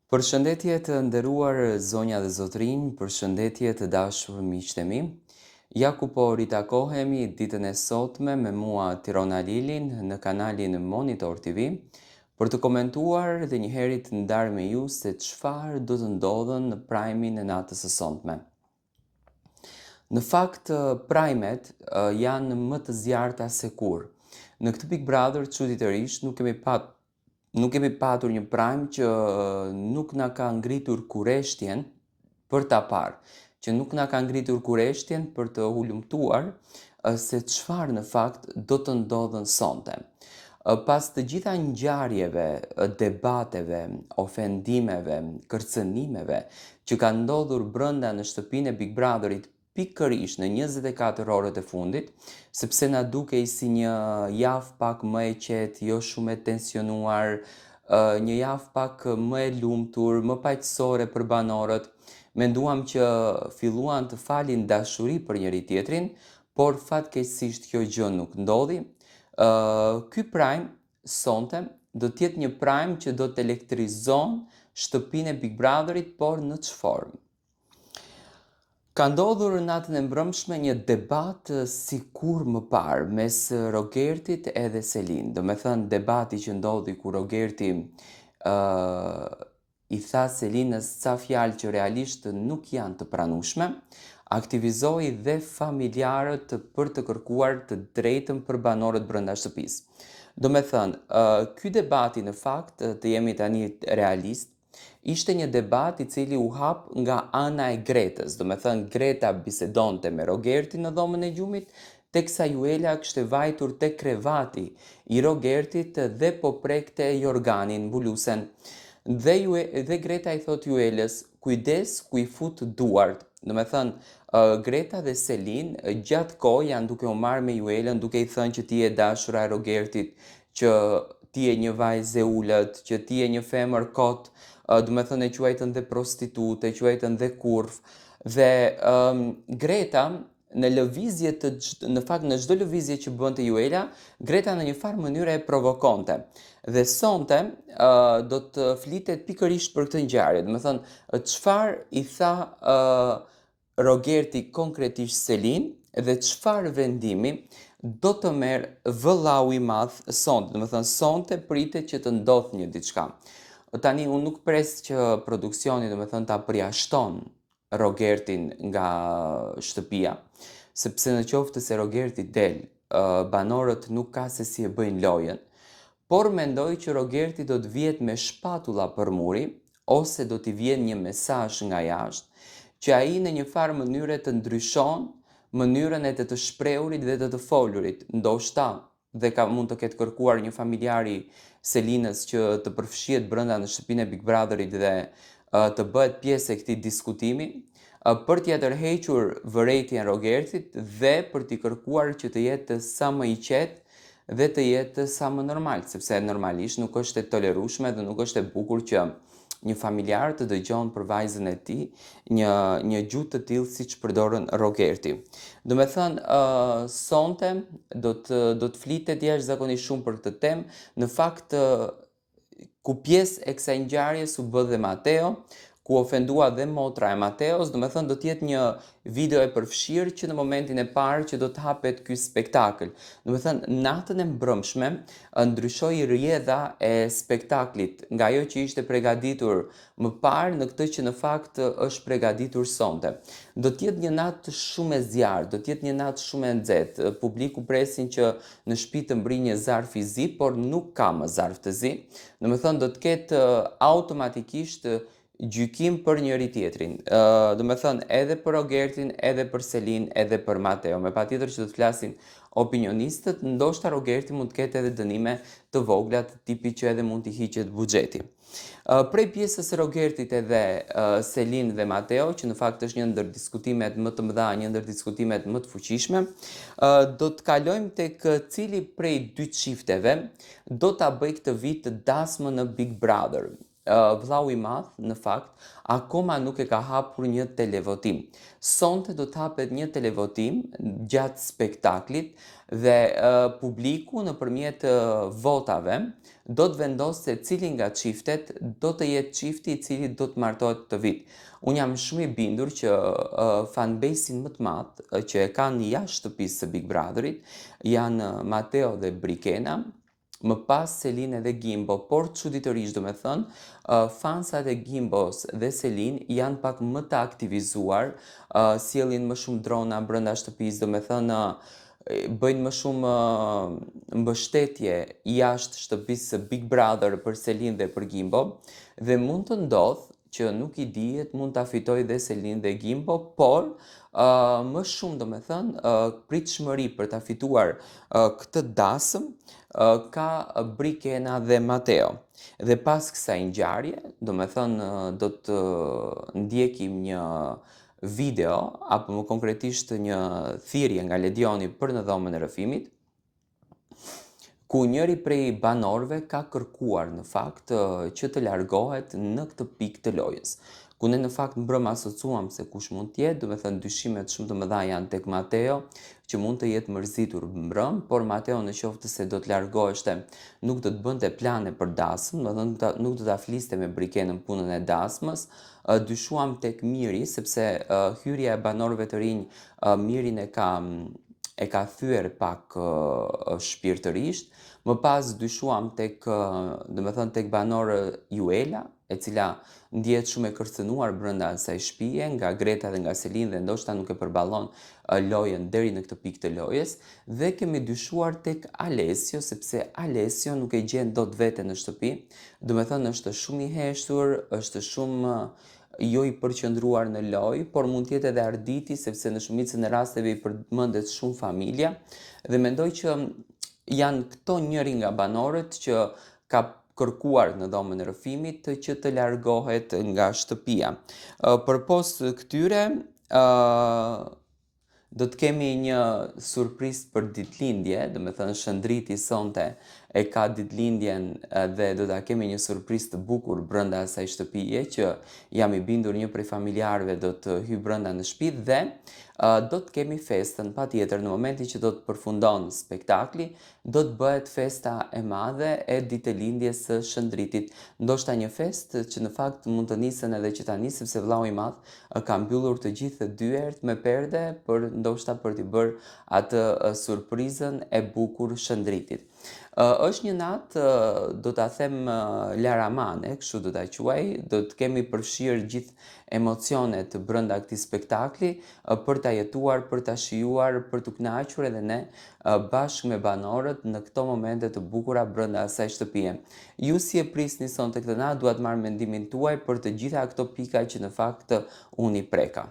Përshëndetje të nderuar zonja dhe zotrinj, përshëndetje të dashur miqtë e mi. Ja ku po ritakohemi ditën e sotme me mua Tirona Lilin në kanalin Monitor TV për të komentuar dhe njëherë të ndarë me ju se çfarë do të ndodhen në prajmin e natës së sotme. Në fakt, prajmet janë më të zjarta se kur. Në këtë Big Brother çuditërisht nuk kemi patur një prime që nuk na ka ngritur kureshtjen për ta parë, që nuk na ka ngritur kureshtjen për të hulumtuar se çfarë në fakt do të ndodhen sonte. Pas të gjitha ngjarjeve, debateve, ofendimeve, kërcënimeve që kanë ndodhur brenda në shtëpinë e Big Brotherit pikërisht në 24 orët e fundit, sepse na dukej si një javë pak më e qetë, jo shumë e tensionuar, një javë pak më e lumtur, më paqësore për banorët. Menduam që filluan të falin dashuri për njëri tjetrin, por fatkeqësisht kjo gjë nuk ndodhi. Ky prime sonte do të jetë një prime që do të elektrizon shtëpinë e Big Brotherit, por në ç'formë? Ka ndodhur natën e mbrëmshme një debat sikur më parë mes Rogertit edhe Selin. Do me thënë debati që ndodhi ku Rogerti i tha Selinës ca fjalë që realisht nuk janë të pranueshme, aktivizoi dhe familjarët për të kërkuar të drejtën për banorët brenda shtëpisë. Do me thënë, ky debati në fakt, të jemi tani realist, ishte një debat i cili u hap nga ana e Gretës, do me thënë Greta bisedonte me Rogertin në dhomën e gjumit, teksa Juela kishte vajtur te krevati i Rogertit dhe po prekte jorganin mbulusen. Dhe Greta i thot Juelës, kujdes ku i fut duart. Do me thënë, Greta dhe Selin gjatë kohë janë duke u marrë me Juelën, duke i thënë që ti je dashura e Rogertit, që ti je një vajzë e ulët, që ti je një femër kot, do me thënë e quajtën dhe prostitute, e quajtën dhe kurf. Dhe Greta në lëvizje në fakt në çdo lëvizje që bënte Juela, Greta në një farë mënyre e provokonte. Dhe sonte do të flitet pikërisht për këtë ngjarje, do me thënë çfarë i tha Rogerti konkretisht Selin dhe çfarë vendimi do të merr vëllau i madh sonte. Do me thënë sonte pritet që të ndodhë një diçka. Tani unë nuk pres që produksioni do me thënë ta përjashton Rogertin nga shtëpia, sepse në qoftë se Rogerti del, banorët nuk ka se si e bëjnë lojën, por mendoj që Rogerti do të vihet me shpatulla për muri, ose do t'i vjen një mesazh nga jashtë, që ai në një farë mënyre të ndryshon mënyrën e të shprehurit dhe të folurit, ndoshta dhe mund të ketë kërkuar një familjari Selinës që të përfshihet brenda në shtëpinë e Big Brotherit dhe të bëhet pjesë e këtij diskutimi, për t'i tërhequr vërejtjen Rogertit dhe për t'i kërkuar që të jetë sa më i qetë dhe të jetë sa më normal, sepse normalisht nuk është e tolerueshme dhe nuk është e bukur që një familjar të dëgjon për vajzën e tij një gjuhë të tillë siç përdorën Rogerti. Do me thënë, sonte do të flitet jashtëzakonisht shumë për këtë temë. Në fakt, ku pjesë e kësaj ngjarjes u bë dhe Mateo, ku ofendua dhe motra e Mateos, do me thënë do t'jetë një video e përfshirë që në momentin e parë që do të hapet ky spektakël. Do me thënë, natën e mbrëmshme ndryshoi rrjedha e spektaklit nga ajo që ishte përgatitur më parë në këtë që në fakt është përgatitur sonte. Do t'jetë një natë shumë e zjarrt, do t'jetë një natë shumë e nxehtë. Publiku presin që në shtëpi të mbrijë një zarf i zi, por nuk ka më zarf të zi. Do me thënë, do të ketë automatikisht gjykim për njëri tjetrin. Do me thënë edhe për Rogertin, edhe për Selin, edhe për Mateo. Me patjetër që do të flasin opinionistët, ndoshta Rogerti mund të ketë edhe dënime të vogla të tipit që edhe mund t'i hiqet buxheti. Prej pjesës së Rogertit edhe Selin dhe Mateo, që në fakt është një ndër diskutimet më të mëdha, një ndër diskutimet më të fuqishme, do të kalojmë tek cili prej dy çifteve do ta bëj këtë vit dasmë në Big Brother. vllau i madh, në fakt, akoma nuk e ka hapur një televotim. Sonte do të hapet një televotim gjatë spektaklit dhe publiku nëpërmjet votave do të vendosë se cili nga çiftet do të jetë çifti i cili do të martohet këtë vit. Unë jam shumë i bindur që fanbase-in më të madh që e kanë jashtë shtëpisë së Big Brotherit janë Mateo dhe Brikena, më pas Selin dhe Gimbo, por çuditërisht domethënë, fansat e Gimbos dhe Selin janë pak më të aktivizuar, sjellin më shumë drona brenda shtëpisë, domethënë bëjnë më shumë mbështetje jashtë shtëpisë së Big Brother për Selin dhe për Gimbo dhe mund të ndodhë që nuk i dihet mund ta fitojë dhe Selin dhe Gimbo, por më shumë domethënë pritshmëri për ta fituar këtë dasëm ka Brikena dhe Mateo. Dhe pas kësaj ngjarje, domethënë do të ndjekim një video apo më konkretisht një thirrje nga Ledioni për në dhomën e rrëfimit, ku njëri prej banorëve ka kërkuar në fakt që të largohet në këtë pikë të lojës. Ku ne në fakt mbrëmë asocuam se kush mund të jetë, domethënë dyshimet shumë të mëdha janë tek Mateo, që mund të jetë mërzitur mbrëm, por Mateo në qoftë se do të largoheshte, nuk do të bënte plane për dasëm, domethënë nuk do ta fliste me Brikenën punën e dasmës. Dyshuam tek Miri, sepse hyrja e banorëve të rinj Mirin e ka thyer pak shpirtërisht. Më pas dyshuam tek, domethënë tek banorë Juela, e cila ndihet shumë e kërcënuar brenda asaj shtëpie nga Greta dhe nga Selin dhe ndoshta nuk e përballon lojën deri në këtë pikë të lojës, dhe kemi dyshuar tek Alessio, sepse Alessio nuk e gjen dot veten në shtëpi, domethënë është shumë i heshtur, është shumë jo i përqendruar në lojë, por mund të jetë edhe arditi, sepse në shumicën e rasteve i përmendet shumë familja dhe mendoj që janë këto njëri nga banorët që ka kërkuar në dhomën e rrëfimit që të largohet nga shtëpia. Përpos këtyre, do të kemi një surprizë për ditëlindje, domethënë Shëndriti sonte e ka ditëlindjen dhe do ta kemi një surprizë të bukur brenda asaj shtëpie që jam i bindur një prej familjarëve do të hyjë brenda në shtëpi dhe do të kemi festën patjetër në momentin që do të përfundon spektakli, do të bëhet festa e madhe e ditëlindjes së Shëndritit. Ndoshta një festë që në fakt mund të nisen edhe që ta nis sepse vllau i madh ka mbyllur të gjithë dyert me perde për ndoshta për t'i bërë atë surprizën e bukur Shëndritit. Është një natë, do ta them laramane, kështu do ta quaj, do të kemi përfshirë gjithë emocionet brenda këtij spektakli për ta jetuar, për ta shijuar, për t'u kënaqur edhe ne bashkë me banorët në këto momente të bukura brenda asaj shtëpie. Ju si e prisni sonte këtë natë, dua të marr mendimin tuaj për të gjitha këto pika që në fakt unë i preka.